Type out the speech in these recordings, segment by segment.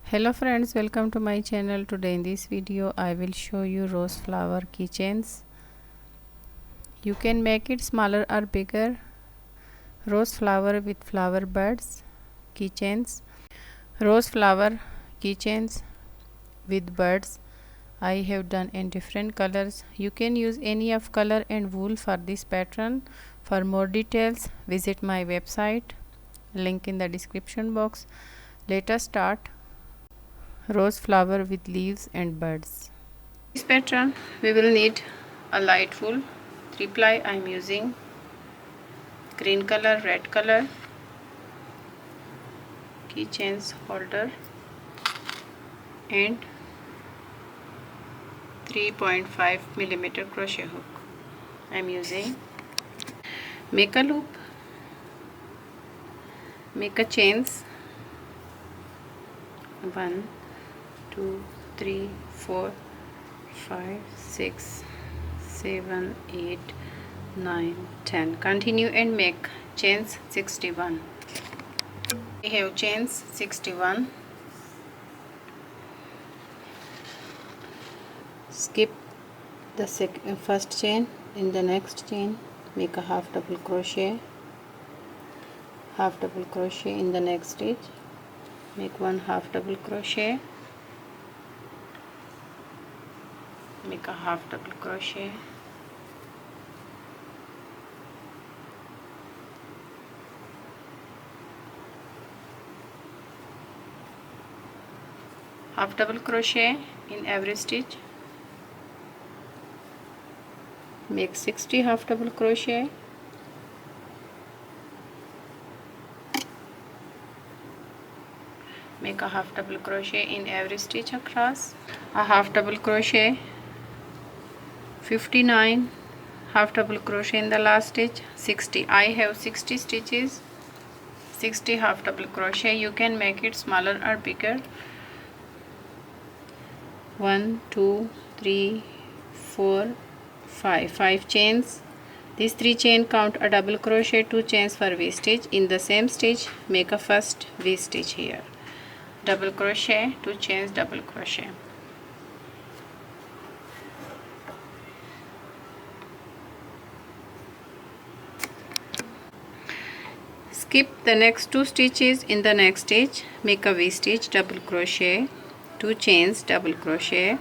Hello friends, welcome to my channel. Today in this video I will show you rose flower keychains. You can make it smaller or bigger. Rose flower with flower buds keychains. Rose flower keychains with birds. I have done in different colors. You can use any of color and wool for this pattern. For more details visit my website, link in the description box. Let us start. Rose flower with leaves and buds. This pattern we will need a light wool, 3-ply. I am using green color, red color, keychains holder and 3.5 millimeter crochet hook. I am using. Make a loop, make a chains 1 2 3 4 5 6 7 8 9 10. Continue and make chains 61. I have chains 61. Skip the first chain. In the next chain make a half double crochet, half double crochet. In the next stitch make one half double crochet, make a half double crochet, half double crochet in every stitch, make 60 half double crochet, make a half double crochet in every stitch across, a half double crochet, 59 half double crochet in the last stitch, 60. I have 60 stitches, 60 half double crochet. You can make it smaller or bigger. 1 2 3 4 5 chains. These 3 chain count a double crochet, 2 chains for V stitch. In the same stitch make a first V stitch here, double crochet, 2 chains, double crochet. Skip the next 2 stitches. In the next stitch make a V stitch, double crochet, 2 chains, double crochet,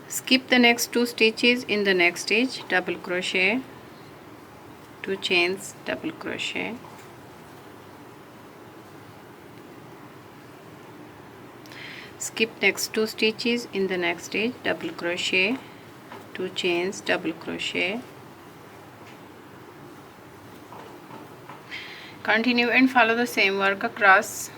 skip the next 2 stitches. In the next stitch double crochet, 2 chains, double crochet, skip next 2 stitches. In the next stitch double crochet, 2 chains, double crochet. Continue and follow the same work across.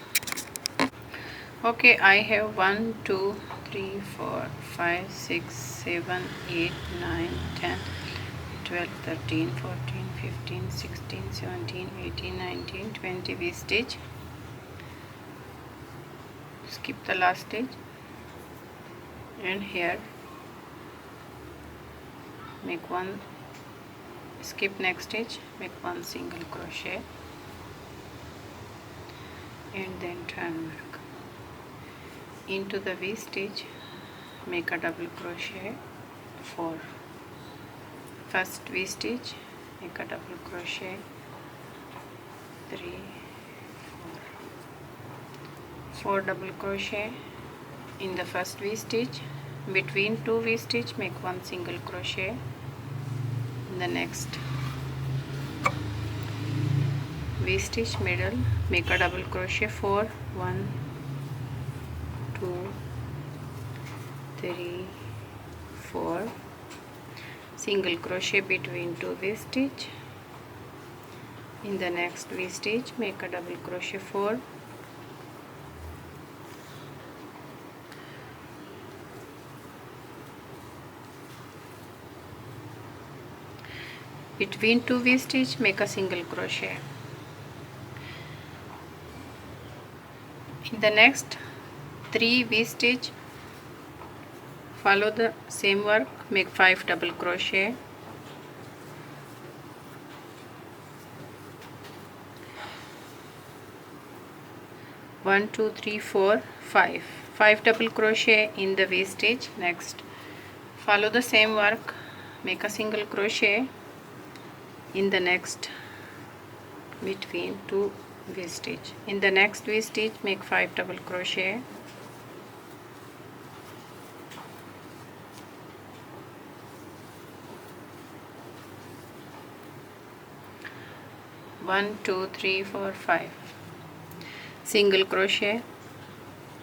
Okay, I have 1 2 3 4 5 6 7 8 9 10 12 13 14 15 16 17 18 19 20 V stitch. Skip the last stitch and here make one, skip next stitch, make one single crochet and then turn work. Into the V stitch make a double crochet, 4. First V stitch make a double crochet, 3 4 double crochet. In the first V stitch, between 2 V stitch make one single crochet. In the next V stitch middle make a double crochet, 4 1 2 3 4 single crochet between 2 V stitch. In the next V stitch make a double crochet, 4 between 2 V stitch make a single crochet. In the next 3 V stitch follow the same work, make 5 double crochet, 1 2 3 4 5 double crochet in the V stitch. Next follow the same work, make a single crochet in the next between two V stitch. In the next V stitch make 5 double crochet, one, 2, 3, 4, 5 single crochet.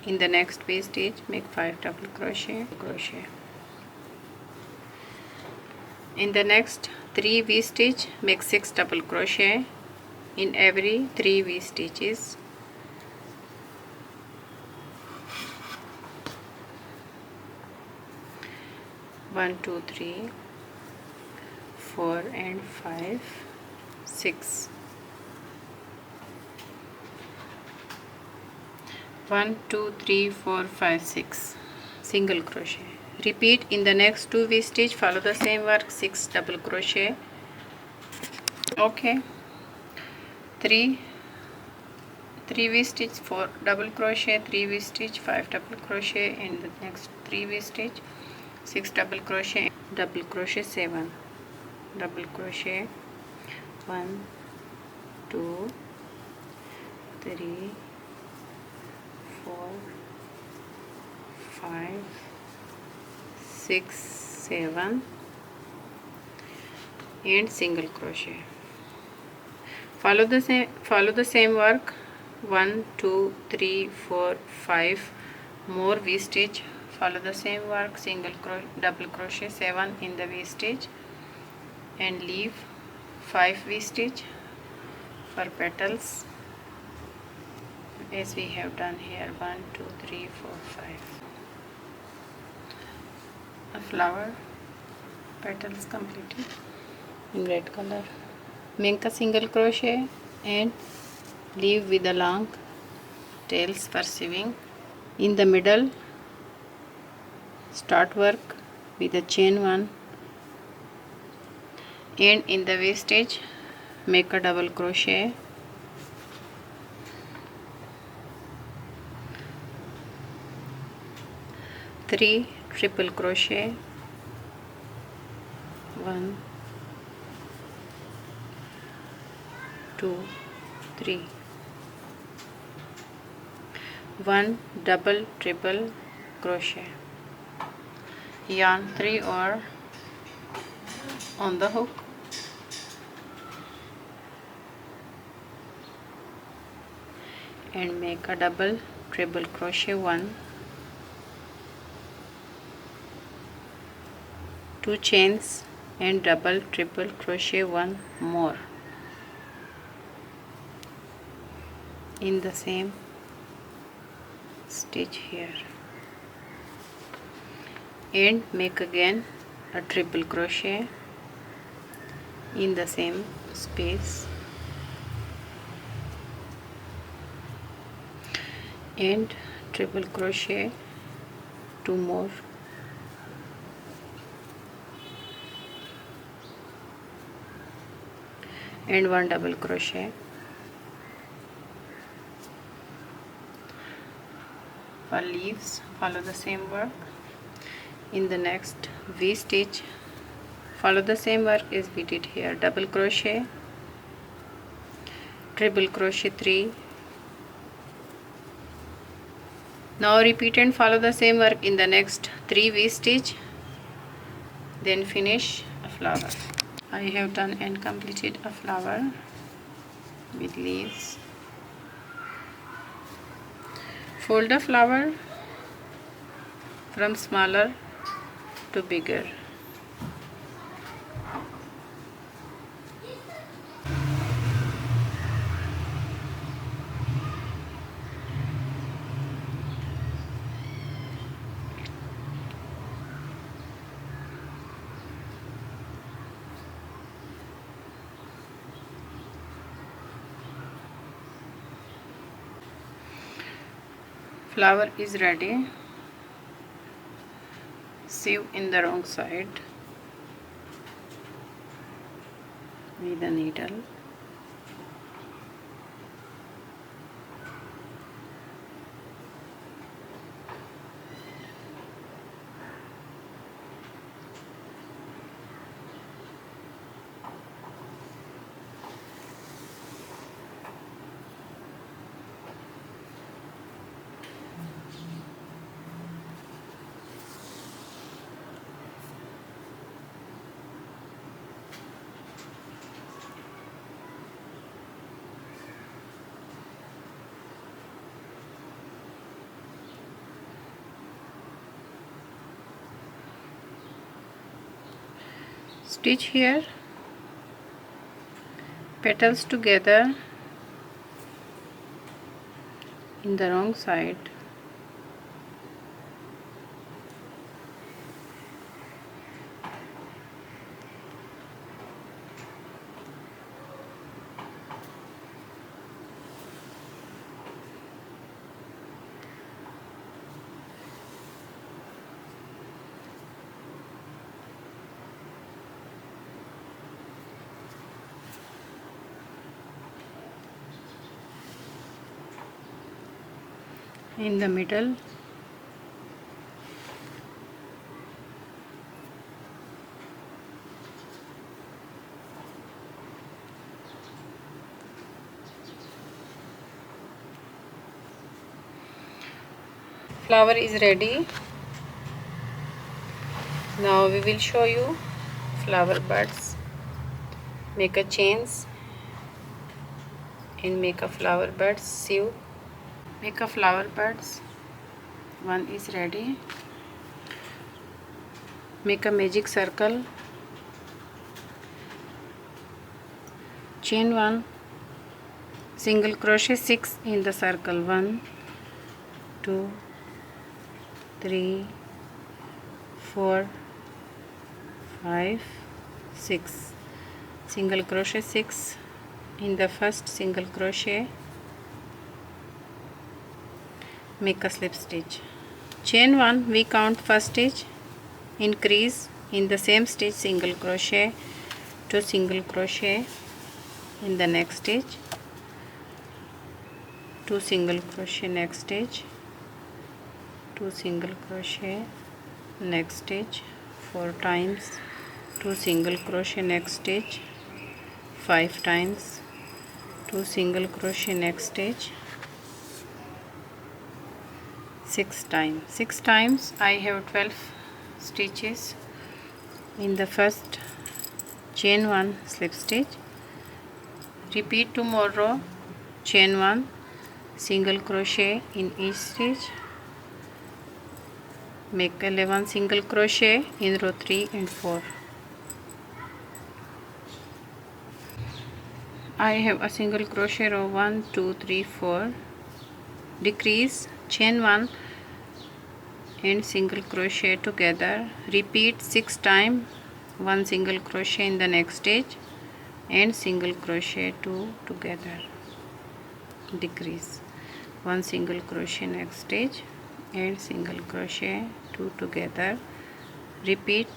In the next V stitch make 5 double crochet. In the next 3 V stitch make 6 double crochet in every 3 V stitches. One, 2, 3, 4 and 5, 6. 1 2 3 4 5 6 single crochet. Repeat in the next 2 V stitch, follow the same work, 6 double crochet. Okay, 3 V stitch, 4 double crochet, 3 V stitch, 5 double crochet in the next 3 V stitch, 6 double crochet, 7 double crochet, 1 2 3 4 5 6 7 and single crochet. Follow the same work, 1 2 3 4 5 more V stitch. Follow the same work, double crochet 7 in the V stitch and leave 5 V stitch for petals as we have done here. 1 2 3 4 5 a flower petals completed in red color. Make a single crochet and leave with the long tails for sewing. In the middle start work with a chain 1 and in the V stitch make a double crochet, three triple crochet, 1 2 3, 1 double triple crochet, yarn 3 or on the hook, and make a double triple crochet, 1 2 chains and double triple crochet 1 more in the same stitch here, and make again a triple crochet in the same space and triple crochet 2 more, and 1 double crochet. For leaves follow the same work. In the next V stitch follow the same work as we did here, double crochet, triple crochet 3. Now repeat and follow the same work in the next 3 V stitch, then finish a flower. I have done and completed a flower with leaves. Fold the flower from smaller to bigger. Flower is ready. Sew in the wrong side with a needle. Stitch here petals together in the wrong side. In the middle, flower is ready. Now we will show you flower buds. Make a chains and make a flower buds. Sew. Make a flower buds. One is ready. Make a magic circle. Chain 1, single crochet 6 in the circle. 1 2 3 4 5 6. Single crochet 6 in the first single crochet. Make a slip stitch. Chain 1, we count first stitch, increase in the same stitch single crochet to single crochet in the next stitch, 2 single crochet next stitch, 2 single crochet next stitch, 4 times, 2 single crochet next stitch, 5 times, 2 single crochet next stitch, 6 times. 6 times I have 12 stitches. In the first, chain 1, slip stitch. Repeat 2 more row, chain 1, single crochet in each stitch. Make 11 single crochet in row 3 and 4. I have a single crochet row 1 2 3 4. Decrease, chain 1 and single crochet together. Repeat 6 times, 1 single crochet in the next stitch and single crochet 2 together. Decrease, 1 single crochet next stitch and single crochet 2 together. Repeat.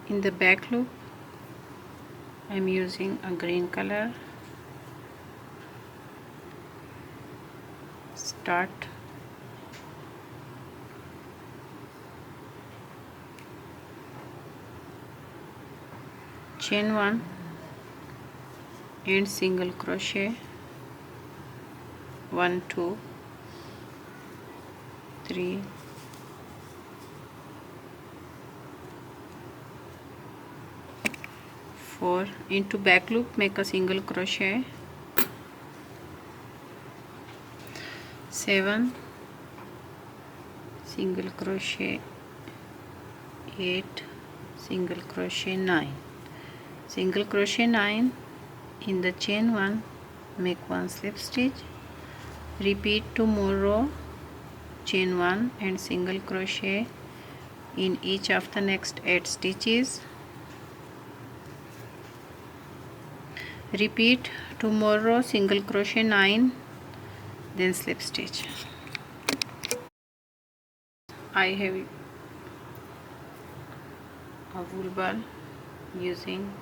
In the back loop, I am using a green color. Start. Chain 1 and single crochet 1 2 3 4. Into back loop, make a single crochet 7, single crochet 8, single crochet 9. Single crochet 9 in the chain 1, make 1 slip stitch. Repeat 2 more row, chain 1 and single crochet in each of the next 8 stitches. Repeat 2 more row, single crochet 9, then slip stitch. I have a wool ball using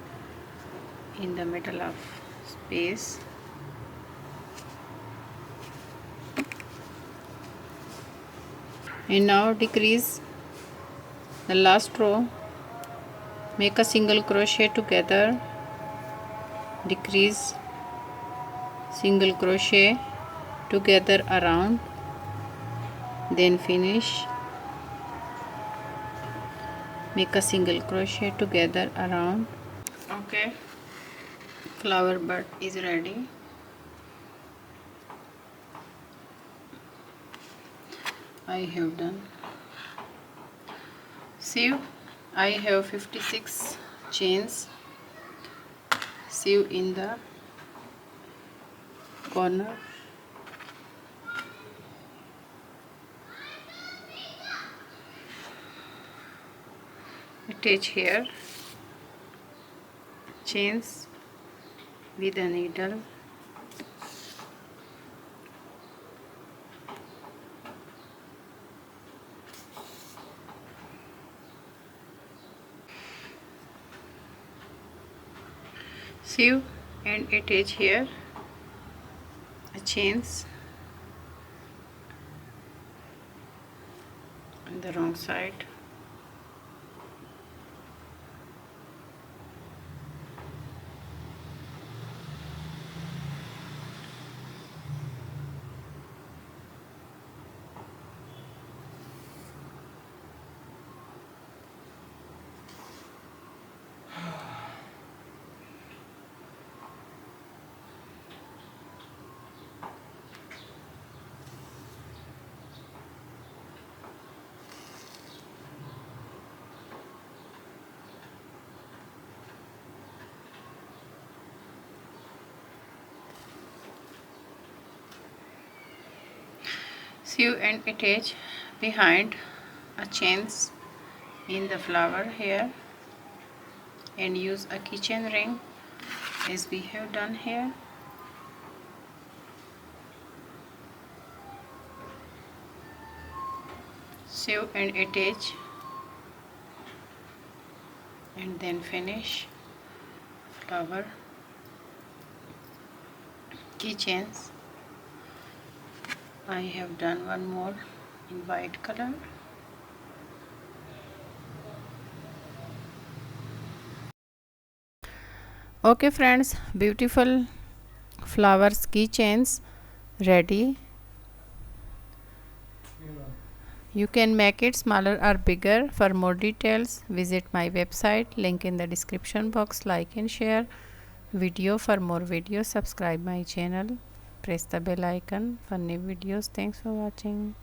in the middle of space. And now decrease the last row, make a single crochet together, decrease, single crochet together around, then finish, make a single crochet together around. Okay, flower bud is ready. I have done. See, I have 56 chains sew in the corner. Attach here chains with a needle. Sew and attach here chains on the wrong side. Sew and attach behind a chains in the flower here and use a keychain ring as we have done here. Sew and attach and then finish flower keychains. I have done one more in white color. Okay friends, beautiful flowers keychains ready. You can make it smaller or bigger. For more details, visit my website, link in the description box. Like and share video for more videos. Subscribe my channel. Press the bell icon for new videos. Thanks for watching.